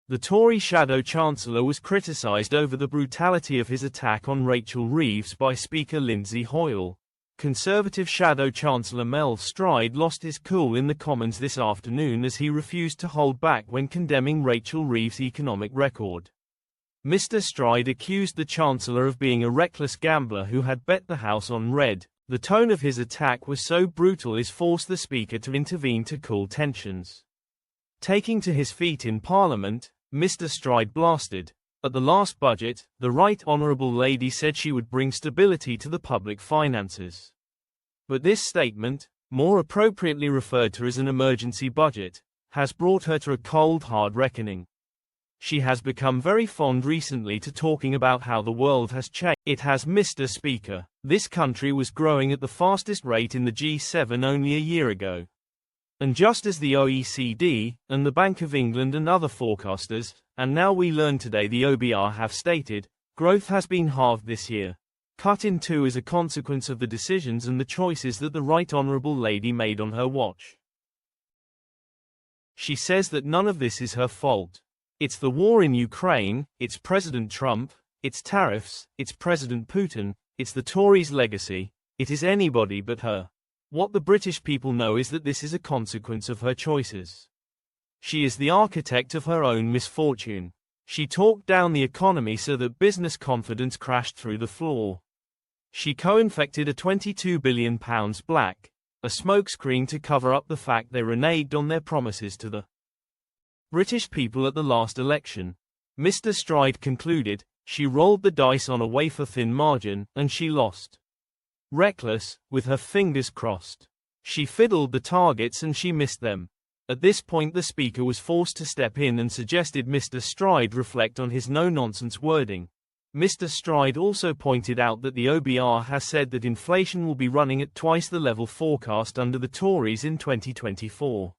The Tory Shadow Chancellor was criticised over the brutality of his attack on Rachel Reeves by Speaker Lindsay Hoyle. Conservative Shadow Chancellor Mel Stride lost his cool in the Commons this afternoon as he refused to hold back when condemning Rachel Reeves' economic record. Mr. Stride accused the Chancellor of being a reckless gambler who had bet the House on red. The tone of his attack was so brutal it forced the Speaker to intervene to cool tensions. Taking to his feet in Parliament, Mr. Stride blasted. At the last budget, the Right Honourable Lady said she would bring stability to the public finances. But this statement, more appropriately referred to as an emergency budget, has brought her to a cold hard reckoning. She has become very fond recently to talking about how the world has changed. It has, Mr. Speaker. This country was growing at the fastest rate in the G7 only a year ago. And just as the OECD, and the Bank of England and other forecasters, and now we learn today the OBR have stated, growth has been halved this year. Cut in two as a consequence of the decisions and the choices that the Right Honourable Lady made on her watch. She says that none of this is her fault. It's the war in Ukraine, it's President Trump, it's tariffs, it's President Putin, it's the Tories' legacy, it is anybody but her. What the British people know is that this is a consequence of her choices. She is the architect of her own misfortune. She talked down the economy so that business confidence crashed through the floor. She co-infected a £22 billion black, a smokescreen to cover up the fact they reneged on their promises to the British people at the last election. Mr. Stride concluded, she rolled the dice on a wafer-thin margin, and she lost. Reckless, with her fingers crossed. She fiddled the targets and she missed them. At this point the Speaker was forced to step in and suggested Mr. Stride reflect on his no-nonsense wording. Mr. Stride also pointed out that the OBR has said that inflation will be running at twice the level forecast under the Tories in 2024.